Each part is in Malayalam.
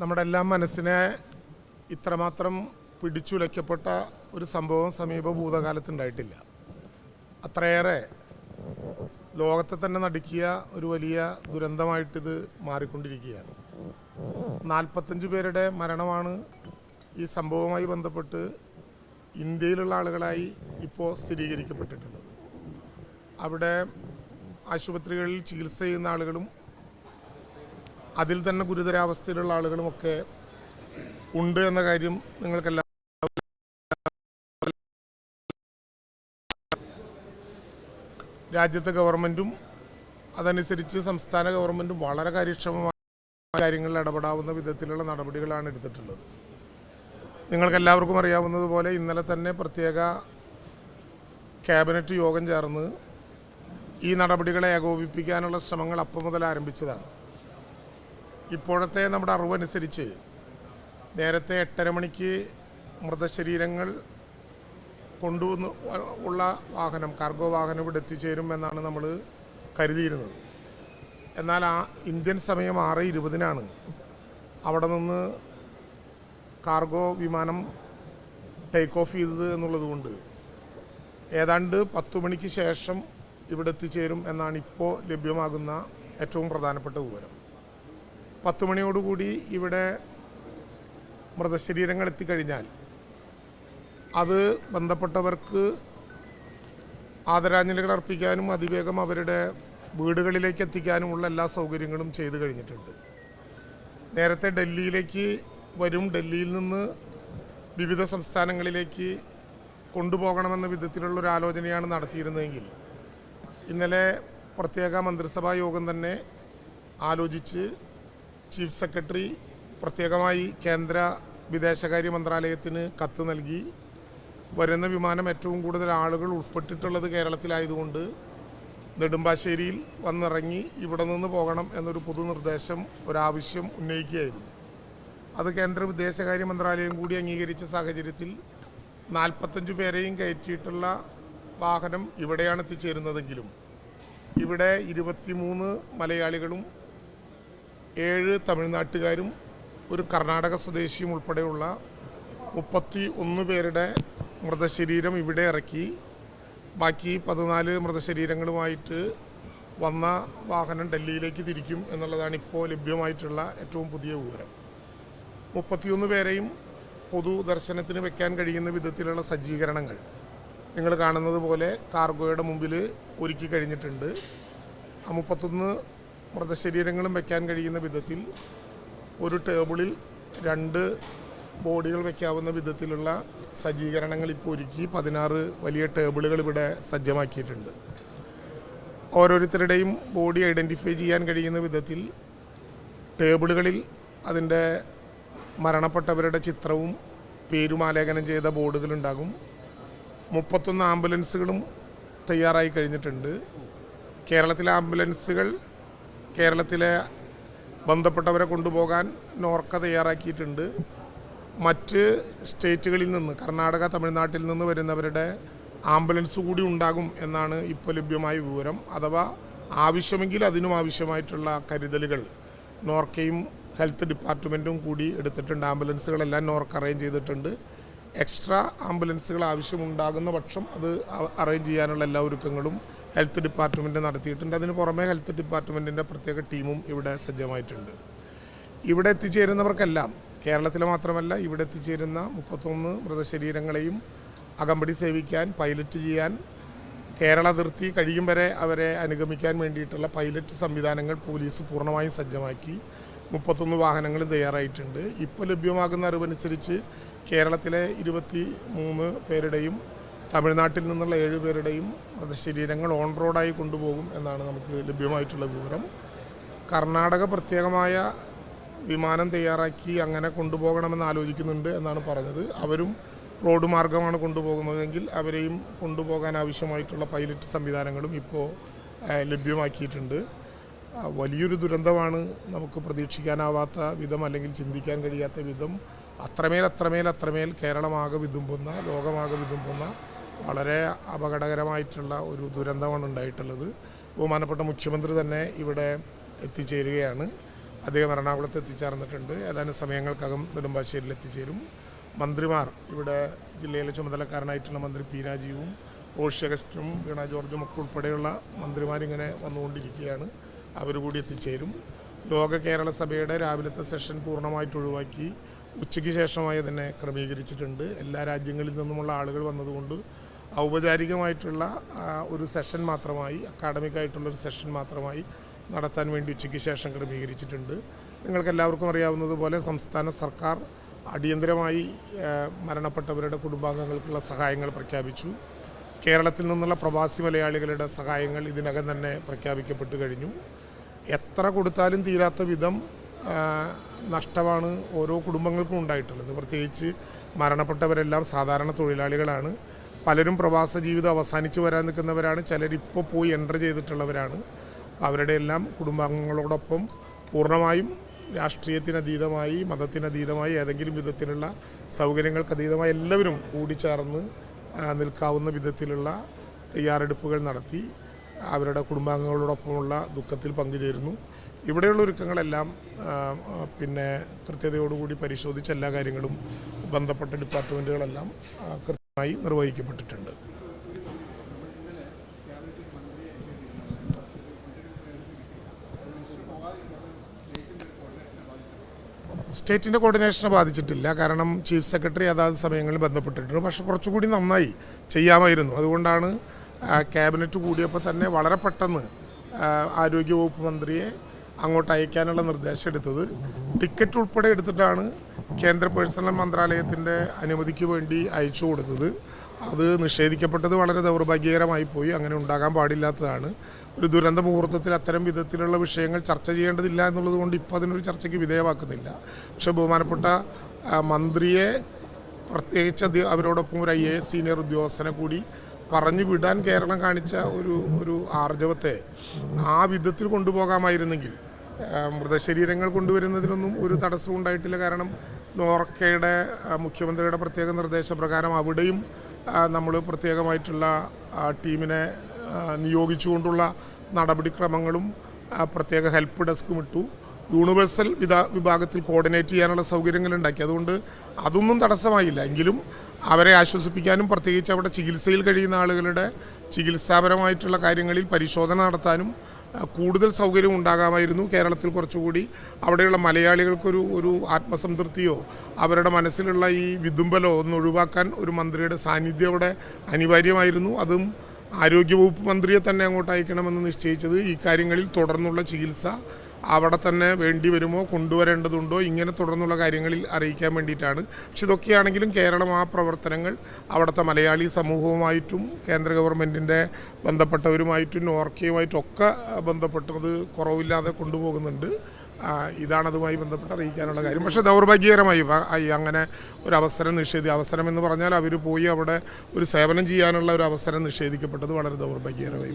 നമ്മുടെ എല്ലാം മനസ്സിനെ ഇത്രമാത്രം പിടിച്ചുലയ്ക്കപ്പെട്ട ഒരു സംഭവം സമീപ ഭൂതകാലത്തുണ്ടായിട്ടില്ല. അത്രയേറെ ലോകത്തെ തന്നെ നടുക്കിയ ഒരു വലിയ ദുരന്തമായിട്ടിത് മാറിക്കൊണ്ടിരിക്കുകയാണ്. 45 പേരുടെ മരണമാണ് ഈ സംഭവവുമായി ബന്ധപ്പെട്ട് ഇന്ത്യയിലുള്ള ആളുകളായി ഇപ്പോൾ സ്ഥിരീകരിക്കപ്പെട്ടിട്ടുള്ളത്. അവിടെ ആശുപത്രികളിൽ ചികിത്സ ചെയ്യുന്ന ആളുകളും അതിൽ തന്നെ ഗുരുതരാവസ്ഥയിലുള്ള ആളുകളുമൊക്കെ ഉണ്ട് എന്ന കാര്യം നിങ്ങൾക്കെല്ലാം രാജ്യത്തെ ഗവൺമെൻറ്റും അതനുസരിച്ച് സംസ്ഥാന ഗവൺമെൻറ്റും വളരെ കാര്യക്ഷമമായ കാര്യങ്ങളിൽ ഇടപെടാവുന്ന വിധത്തിലുള്ള നടപടികളാണ് എടുത്തിട്ടുള്ളത്. നിങ്ങൾക്കെല്ലാവർക്കും അറിയാവുന്നതുപോലെ ഇന്നലെ തന്നെ പ്രത്യേക ക്യാബിനറ്റ് യോഗം ചേർന്ന് ഈ നടപടികളെ ഏകോപിപ്പിക്കാനുള്ള ശ്രമങ്ങൾ അപ്പം മുതൽ ആരംഭിച്ചതാണ്. ഇപ്പോഴത്തെ നമ്മുടെ അറിവനുസരിച്ച് നേരത്തെ 8:30 മണിക്ക് മൃതശരീരങ്ങൾ കൊണ്ടുവന്ന് ഉള്ള വാഹനം, കാർഗോ വാഹനം ഇവിടെ എത്തിച്ചേരും എന്നാണ് നമ്മൾ കരുതിയിരുന്നത്. എന്നാൽ ഇന്ത്യൻ സമയം 6:20 അവിടെ നിന്ന് കാർഗോ വിമാനം ടേക്ക് ഓഫ് ചെയ്തത് എന്നുള്ളതുകൊണ്ട് ഏതാണ്ട് 10 മണിക്ക് ശേഷം ഇവിടെ എത്തിച്ചേരും എന്നാണ് ഇപ്പോൾ ലഭ്യമാകുന്ന ഏറ്റവും പ്രധാനപ്പെട്ട വിവരം. 10 മണിയോടുകൂടി ഇവിടെ മൃതശരീരങ്ങൾ എത്തിക്കഴിഞ്ഞാൽ അത് ബന്ധപ്പെട്ടവർക്ക് ആദരാഞ്ജലികൾ അർപ്പിക്കാനും അതിവേഗം അവരുടെ വീടുകളിലേക്ക് എത്തിക്കാനുമുള്ള എല്ലാ സൗകര്യങ്ങളും ചെയ്തു കഴിഞ്ഞിട്ടുണ്ട്. നേരത്തെ ഡൽഹിയിലേക്ക് വരും, ഡൽഹിയിൽ നിന്ന് വിവിധ സംസ്ഥാനങ്ങളിലേക്ക് കൊണ്ടുപോകണമെന്ന വിധത്തിലുള്ളൊരു ആലോചനയാണ് നടത്തിയിരുന്നതെങ്കിൽ ഇന്നലെ പ്രത്യേക മന്ത്രിസഭാ യോഗം തന്നെ ആലോചിച്ച് ചീഫ് സെക്രട്ടറി പ്രത്യേകമായി കേന്ദ്ര വിദേശകാര്യ മന്ത്രാലയത്തിന് കത്ത് നൽകി വരുന്ന വിമാനം ഏറ്റവും കൂടുതൽ ആളുകൾ ഉൾപ്പെട്ടിട്ടുള്ളത് കേരളത്തിലായതുകൊണ്ട് നെടുമ്പാശ്ശേരിയിൽ വന്നിറങ്ങി ഇവിടെ നിന്ന് പോകണം എന്നൊരു പൊതു നിർദ്ദേശം, ഒരാവശ്യം ഉന്നയിക്കുകയായിരുന്നു. അത് കേന്ദ്ര വിദേശകാര്യ മന്ത്രാലയം കൂടി അംഗീകരിച്ച സാഹചര്യത്തിൽ 45 പേരെയും കയറ്റിയിട്ടുള്ള വാഹനം ഇവിടെയാണ് എത്തിച്ചേരുന്നതെങ്കിലും ഇവിടെ 23 മലയാളികളും 7 തമിഴ്നാട്ടുകാരും ഒരു കർണാടക സ്വദേശിയും ഉൾപ്പെടെയുള്ള 31 പേരുടെ മൃതശരീരം ഇവിടെ ഇറക്കി ബാക്കി 14 മൃതശരീരങ്ങളുമായിട്ട് വന്ന വാഹനം ഡൽഹിയിലേക്ക് തിരിക്കും എന്നുള്ളതാണ് ഇപ്പോൾ ലഭ്യമായിട്ടുള്ള ഏറ്റവും പുതിയ വിവരം. 31 പേരെയും പൊതു ദർശനത്തിന് വെക്കാൻ കഴിയുന്ന വിധത്തിലുള്ള സജ്ജീകരണങ്ങൾ നിങ്ങൾ കാണുന്നത് പോലെ കാർഗോയുടെ മുമ്പിൽ ഒരുക്കി കഴിഞ്ഞിട്ടുണ്ട്. ആ 31 മൃതശരീരങ്ങളും വയ്ക്കാൻ കഴിയുന്ന വിധത്തിൽ ഒരു ടേബിളിൽ 2 ബോഡികൾ വയ്ക്കാവുന്ന വിധത്തിലുള്ള സജ്ജീകരണങ്ങൾ ഇപ്പോൾ ഒരുക്കി 16 വലിയ ടേബിളുകൾ ഇവിടെ സജ്ജമാക്കിയിട്ടുണ്ട്. ഓരോരുത്തരുടെയും ബോഡി ഐഡൻറ്റിഫൈ ചെയ്യാൻ കഴിയുന്ന വിധത്തിൽ ടേബിളുകളിൽ അതിൻ്റെ മരണപ്പെട്ടവരുടെ ചിത്രവും പേരും ആലേഖനം ചെയ്ത ബോർഡുകളുണ്ടാകും. 31 ആംബുലൻസുകളും തയ്യാറായി കഴിഞ്ഞിട്ടുണ്ട്. കേരളത്തിലെ ആംബുലൻസുകൾ കേരളത്തിലെ ബന്ധപ്പെട്ടവരെ കൊണ്ടുപോകാൻ നോർക്ക തയ്യാറാക്കിയിട്ടുണ്ട്. മറ്റ് സ്റ്റേറ്റുകളിൽ നിന്ന്, കർണാടക, തമിഴ്നാട്ടിൽ നിന്ന് വരുന്നവരുടെ ആംബുലൻസ് കൂടി ഉണ്ടാകും എന്നാണ് ഇപ്പോൾ ലഭ്യമായ വിവരം. അഥവാ ആവശ്യമെങ്കിൽ അതിനും ആവശ്യമായിട്ടുള്ള കരുതലുകൾ നോർക്കയും ഹെൽത്ത് ഡിപ്പാർട്ട്മെൻറ്റും കൂടി എടുത്തിട്ടുണ്ട്. ആംബുലൻസുകളെല്ലാം നോർക്ക് അറേഞ്ച് ചെയ്തിട്ടുണ്ട്. എക്സ്ട്രാ ആംബുലൻസുകൾ ആവശ്യമുണ്ടാകുന്ന പക്ഷം അത് അറേഞ്ച് ചെയ്യാനുള്ള എല്ലാ ഒരുക്കങ്ങളും ഹെൽത്ത് ഡിപ്പാർട്ട്മെൻറ്റ് നടത്തിയിട്ടുണ്ട്. അതിന് പുറമെ ഹെൽത്ത് ഡിപ്പാർട്ട്മെൻറ്റിൻ്റെ പ്രത്യേക ടീമും ഇവിടെ സജ്ജമായിട്ടുണ്ട്. ഇവിടെ എത്തിച്ചേരുന്നവർക്കെല്ലാം, കേരളത്തിലെ മാത്രമല്ല ഇവിടെ എത്തിച്ചേരുന്ന 31 മൃതശരീരങ്ങളെയും അകമ്പടി സേവിക്കാൻ, പൈലറ്റ് ചെയ്യാൻ, കേരള അതിർത്തി കഴിയും വരെ അവരെ അനുഗമിക്കാൻ വേണ്ടിയിട്ടുള്ള പൈലറ്റ് സംവിധാനങ്ങൾ പോലീസ് പൂർണ്ണമായും സജ്ജമാക്കി. 31 വാഹനങ്ങളും തയ്യാറായിട്ടുണ്ട്. ഇപ്പോൾ ലഭ്യമാകുന്ന അറിവനുസരിച്ച് കേരളത്തിലെ 23 പേരുടെയും തമിഴ്നാട്ടിൽ നിന്നുള്ള 7 പേരുടെയും മൃതശരീരങ്ങൾ ഓൺ റോഡായി കൊണ്ടുപോകും എന്നാണ് നമുക്ക് ലഭ്യമായിട്ടുള്ള വിവരം. കർണാടക പ്രത്യേകമായ വിമാനം തയ്യാറാക്കി അങ്ങനെ കൊണ്ടുപോകണമെന്ന് ആലോചിക്കുന്നുണ്ട് എന്നാണ് പറഞ്ഞത്. അവരും റോഡ് മാർഗമാണ് കൊണ്ടുപോകുന്നതെങ്കിൽ അവരെയും കൊണ്ടുപോകാൻ ആവശ്യമായിട്ടുള്ള പൈലറ്റ് സംവിധാനങ്ങളും ഇപ്പോൾ ലഭ്യമാക്കിയിട്ടുണ്ട്. വലിയൊരു ദുരന്തമാണ്. നമുക്ക് പ്രതീക്ഷിക്കാനാവാത്ത വിധം അല്ലെങ്കിൽ ചിന്തിക്കാൻ കഴിയാത്ത വിധം അത്രമേൽ കേരളമാകെ വിതുമ്പുന്ന, ലോകമാകെ വിതുമ്പുന്ന വളരെ അപകടകരമായിട്ടുള്ള ഒരു ദുരന്തമാണ് ഉണ്ടായിട്ടുള്ളത്. ബഹുമാനപ്പെട്ട മുഖ്യമന്ത്രി തന്നെ ഇവിടെ എത്തിച്ചേരുകയാണ്. അദ്ദേഹം എറണാകുളത്ത് എത്തിച്ചേർന്നിട്ടുണ്ട്. ഏതാനും സമയങ്ങൾക്കകം നെടുമ്പാശ്ശേരിയിൽ എത്തിച്ചേരും. മന്ത്രിമാർ ഇവിടെ ജില്ലയിലെ ചുമതലക്കാരനായിട്ടുള്ള മന്ത്രി പി രാജീവും റോഷി അഗസ്റ്റും വീണ ജോർജും ഒക്കെ ഉൾപ്പെടെയുള്ള മന്ത്രിമാരിങ്ങനെ വന്നുകൊണ്ടിരിക്കുകയാണ്. അവർ കൂടി എത്തിച്ചേരും. ലോക കേരള സഭയുടെ രാവിലത്തെ സെഷൻ പൂർണ്ണമായിട്ട് ഒഴിവാക്കി ഉച്ചയ്ക്ക് ശേഷമായി തന്നെ ക്രമീകരിച്ചിട്ടുണ്ട്. എല്ലാ രാജ്യങ്ങളിൽ നിന്നുമുള്ള ആളുകൾ വന്നതുകൊണ്ട് ഔപചാരികമായിട്ടുള്ള ഒരു സെഷൻ മാത്രമായി, അക്കാഡമിക്കായിട്ടുള്ളൊരു സെഷൻ മാത്രമായി നടത്താൻ വേണ്ടി ഉച്ചയ്ക്ക് ശേഷം ക്രമീകരിച്ചിട്ടുണ്ട്. നിങ്ങൾക്കെല്ലാവർക്കും അറിയാവുന്നതുപോലെ സംസ്ഥാന സർക്കാർ അടിയന്തരമായി മരണപ്പെട്ടവരുടെ കുടുംബാംഗങ്ങൾക്കുള്ള സഹായങ്ങൾ പ്രഖ്യാപിച്ചു. കേരളത്തിൽ നിന്നുള്ള പ്രവാസി മലയാളികളുടെ സഹായങ്ങൾ ഇതിനകം തന്നെ പ്രഖ്യാപിക്കപ്പെട്ടു കഴിഞ്ഞു. എത്ര കൊടുത്താലും തീരാത്ത വിധം നഷ്ടമാണ് ഓരോ കുടുംബങ്ങൾക്കും ഉണ്ടായിട്ടുള്ളത്. പ്രത്യേകിച്ച് മരണപ്പെട്ടവരെല്ലാം സാധാരണ തൊഴിലാളികളാണ്. പലരും പ്രവാസ ജീവിതം അവസാനിച്ച് വരാൻ നിൽക്കുന്നവരാണ്. ചിലരിപ്പോൾ പോയി എൻ്റർ ചെയ്തിട്ടുള്ളവരാണ്. അവരുടെ എല്ലാം കുടുംബാംഗങ്ങളോടൊപ്പം പൂർണ്ണമായും രാഷ്ട്രീയത്തിനതീതമായി, മതത്തിനതീതമായി, ഏതെങ്കിലും വിധത്തിലുള്ള സൗകര്യങ്ങൾക്കതീതമായി എല്ലാവരും കൂടിച്ചേർന്ന് നിൽക്കാവുന്ന വിധത്തിലുള്ള തയ്യാറെടുപ്പുകൾ നടത്തി അവരുടെ കുടുംബാംഗങ്ങളോടൊപ്പമുള്ള ദുഃഖത്തിൽ പങ്കുചേരുന്നു. ഇവിടെയുള്ള ഒരുക്കങ്ങളെല്ലാം കൃത്യതയോടുകൂടി പരിശോധിച്ച് എല്ലാ കാര്യങ്ങളും ബന്ധപ്പെട്ട ഡിപ്പാർട്ട്മെൻറ്റുകളെല്ലാം കൃത്യമായി നിർവഹിക്കപ്പെട്ടിട്ടുണ്ട്. സ്റ്റേറ്റിൻ്റെ കോർഡിനേഷനെ ബാധിച്ചിട്ടില്ല. കാരണം ചീഫ് സെക്രട്ടറി അതാത് സമയങ്ങളിൽ ബന്ധപ്പെട്ടിട്ടുണ്ട്. പക്ഷെ കുറച്ചുകൂടി നന്നായി ചെയ്യാമായിരുന്നു. അതുകൊണ്ടാണ് ക്യാബിനറ്റ് കൂടിയപ്പോൾ തന്നെ വളരെ പെട്ടെന്ന് ആരോഗ്യവകുപ്പ് മന്ത്രിയെ അങ്ങോട്ട് അയക്കാനുള്ള നിർദ്ദേശം എടുത്തത്. ടിക്കറ്റ് ഉൾപ്പെടെ എടുത്തിട്ടാണ് കേന്ദ്ര പേഴ്സണൽ മന്ത്രാലയത്തിൻ്റെ അനുമതിക്ക് വേണ്ടി അയച്ചു കൊടുത്തത്. അത് നിഷേധിക്കപ്പെട്ടത് വളരെ ദൗർഭാഗ്യകരമായി പോയി. അങ്ങനെ ഉണ്ടാകാൻ പാടില്ലാത്തതാണ്. ഒരു ദുരന്ത മുഹൂർത്തത്തിൽ അത്തരം വിധത്തിലുള്ള വിഷയങ്ങൾ ചർച്ച ചെയ്യേണ്ടതില്ല എന്നുള്ളത് കൊണ്ട് ഇപ്പോൾ അതിനൊരു ചർച്ചയ്ക്ക് വിധേയമാക്കുന്നില്ല. പക്ഷേ ബഹുമാനപ്പെട്ട മന്ത്രിയെ, പ്രത്യേകിച്ച് അവരോടൊപ്പം ഒരു IAS സീനിയർ ഉദ്യോഗസ്ഥനെ കൂടി പറഞ്ഞു വിടാൻ കേരളം കാണിച്ച ഒരു ആർജവത്തെ ആ വിധത്തിൽ കൊണ്ടുപോകാമായിരുന്നെങ്കിൽ മൃതശരീരങ്ങൾ കൊണ്ടുവരുന്നതിനൊന്നും ഒരു തടസ്സവും ഉണ്ടായിട്ടില്ല. കാരണം നോർക്കയുടെ മുഖ്യമന്ത്രിയുടെ പ്രത്യേക നിർദ്ദേശപ്രകാരം അവിടെയും നമ്മൾ പ്രത്യേകമായിട്ടുള്ള ടീമിനെ നിയോഗിച്ചുകൊണ്ടുള്ള നടപടിക്രമങ്ങളും പ്രത്യേക ഹെൽപ്പ് ഡെസ്കും ഇട്ടു. യൂണിവേഴ്സൽ വിഭാഗത്തിൽ കോർഡിനേറ്റ് ചെയ്യാനുള്ള സൗകര്യങ്ങളുണ്ടാക്കി. അതുകൊണ്ട് അതൊന്നും തടസ്സമായില്ല. എങ്കിലും അവരെ ആശ്വസിപ്പിക്കാനും പ്രത്യേകിച്ച് അവിടെ ചികിത്സയിൽ കഴിയുന്ന ആളുകളുടെ ചികിത്സാപരമായിട്ടുള്ള കാര്യങ്ങളിൽ പരിശോധന നടത്താനും കൂടുതൽ സൗകര്യം ഉണ്ടാകാമായിരുന്നു. കേരളത്തിൽ കുറച്ചുകൂടി അവിടെയുള്ള മലയാളികൾക്കൊരു ആത്മസംതൃപ്തിയോ അവരുടെ മനസ്സിലുള്ള ഈ വിതുമ്പലോ ഒന്ന് ഒഴിവാക്കാൻ ഒരു മന്ത്രിയുടെ സാന്നിധ്യം അവിടെ അനിവാര്യമായിരുന്നു. അതും ആരോഗ്യവകുപ്പ് മന്ത്രിയെ തന്നെ അങ്ങോട്ട് അയക്കണമെന്ന് നിശ്ചയിച്ചത് ഈ കാര്യങ്ങളിൽ തുടർന്നുള്ള ചികിത്സ അവിടെ തന്നെ വേണ്ടി വരുമോ, കൊണ്ടുവരേണ്ടതുണ്ടോ, ഇങ്ങനെ തുടർന്നുള്ള കാര്യങ്ങളിൽ അറിയിക്കാൻ വേണ്ടിയിട്ടാണ്. പക്ഷെ ഇതൊക്കെയാണെങ്കിലും കേരളം ആ പ്രവർത്തനങ്ങൾ അവിടുത്തെ മലയാളി സമൂഹവുമായിട്ടും കേന്ദ്ര ഗവൺമെൻറ്റിൻ്റെ ബന്ധപ്പെട്ടവരുമായിട്ടും നോർക്കയുമായിട്ടും ഒക്കെ ബന്ധപ്പെട്ടത് കുറവില്ലാതെ കൊണ്ടുപോകുന്നുണ്ട്. ഇതാണ് അതുമായി ബന്ധപ്പെട്ട് അറിയിക്കാനുള്ള കാര്യം. പക്ഷേ ദൗർഭാഗ്യകരമായി അങ്ങനെ ഒരു അവസരം എന്ന് പറഞ്ഞാൽ അവർ പോയി അവിടെ ഒരു സേവനം ചെയ്യാനുള്ള ഒരു അവസരം നിഷേധിക്കപ്പെട്ടത് വളരെ ദൗർഭാഗ്യകരമായി.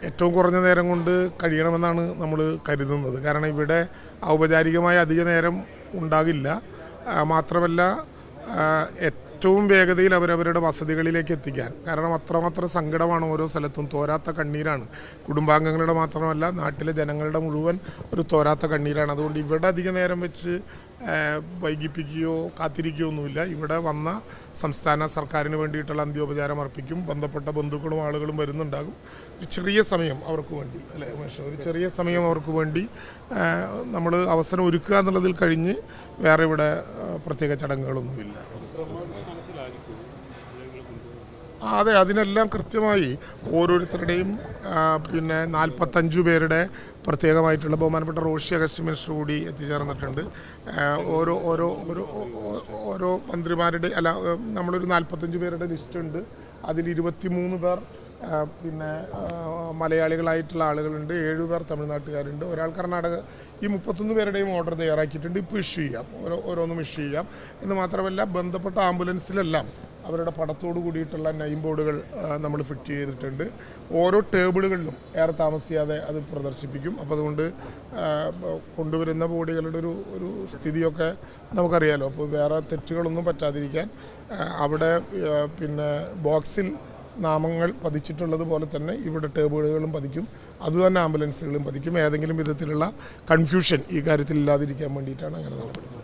ഏറ്റവും കുറഞ്ഞ നേരം കൊണ്ട് കഴിയണമെന്നാണ് നമ്മൾ കരുതുന്നത്. കാരണം ഇവിടെ ഔപചാരികമായ അധിക നേരം ഉണ്ടാകില്ല. മാത്രമല്ല ഏറ്റവും വേഗതയിൽ അവരവരുടെ വസതികളിലേക്ക് എത്തിക്കാൻ. കാരണം അത്രമാത്രം സങ്കടമാണ് ഓരോ സ്ഥലത്തും. തോരാത്ത കണ്ണീരാണ്. കുടുംബാംഗങ്ങളുടെ മാത്രമല്ല നാട്ടിലെ ജനങ്ങളുടെ മുഴുവൻ ഒരു തോരാത്ത കണ്ണീരാണ്. അതുകൊണ്ട് ഇവിടെ അധിക നേരം വെച്ച് വൈകിപ്പിക്കുകയോ കാത്തിരിക്കുകയോ ഒന്നുമില്ല. ഇവിടെ വന്ന സംസ്ഥാന സർക്കാരിന് വേണ്ടിയിട്ടുള്ള അന്ത്യോപചാരം അർപ്പിക്കും. ബന്ധപ്പെട്ട ബന്ധുക്കളും ആളുകളും വരുന്നുണ്ടാകും. ഒരു ചെറിയ സമയം അവർക്ക് വേണ്ടി, അല്ലേ ഉമേഷ്, ഒരു ചെറിയ സമയം അവർക്ക് വേണ്ടി നമ്മൾ അവസരം ഒരുക്കുക എന്നുള്ളതിൽ കഴിഞ്ഞ് വേറെ ഇവിടെ പ്രത്യേക ചടങ്ങുകളൊന്നുമില്ല. അതെ, അതിനെല്ലാം കൃത്യമായി ഓരോരുത്തരുടെയും 45 പേരുടെ പ്രത്യേകമായിട്ടുള്ള ബഹുമാനപ്പെട്ട റോഷി അഗസ്റ്റ് മിനിസ്റ്റർ കൂടി എത്തിച്ചേർന്നിട്ടുണ്ട്. ഓരോ മന്ത്രിമാരുടെ നമ്മളൊരു 45 പേരുടെ ലിസ്റ്റുണ്ട്. അതിൽ 23 പേർ മലയാളികളായിട്ടുള്ള ആളുകളുണ്ട്, 7 പേർ തമിഴ്നാട്ടുകാരുണ്ട്, ഒരാൾ കർണാടക. ഈ 31 പേരുടെയും ഓർഡർ തയ്യാറാക്കിയിട്ടുണ്ട്. ഇപ്പോൾ ഇഷ്യൂ ചെയ്യാം, ഓരോന്നും ഇഷ്യൂ ചെയ്യാം. എന്ന് മാത്രമല്ല ബന്ധപ്പെട്ട ആംബുലൻസിലെല്ലാം അവരുടെ പടത്തോട് കൂടിയിട്ടുള്ള നെയിം ബോർഡുകൾ നമ്മൾ ഫിറ്റ് ചെയ്തിട്ടുണ്ട്. ഓരോ ടേബിളുകളിലും ഏറെ താമസിയാതെ അത് പ്രദർശിപ്പിക്കും. അപ്പോൾ അതുകൊണ്ട് കൊണ്ടുവരുന്ന ബോഡികളുടെ ഒരു സ്ഥിതിയൊക്കെ നമുക്കറിയാലോ. അപ്പോൾ വേറെ തെറ്റുകളൊന്നും പറ്റാതിരിക്കാൻ അവിടെ ബോക്സിൽ നാമങ്ങൾ പതിച്ചിട്ടുള്ളത് പോലെ തന്നെ ഇവിടെ ടേബിളുകളും പതിക്കും, അതുതന്നെ ആംബുലൻസുകളും പതിക്കും. ഏതെങ്കിലും വിധത്തിലുള്ള കൺഫ്യൂഷൻ ഈ കാര്യത്തിൽ ഇല്ലാതിരിക്കാൻ വേണ്ടിയിട്ടാണ് അങ്ങനെ നടപടി.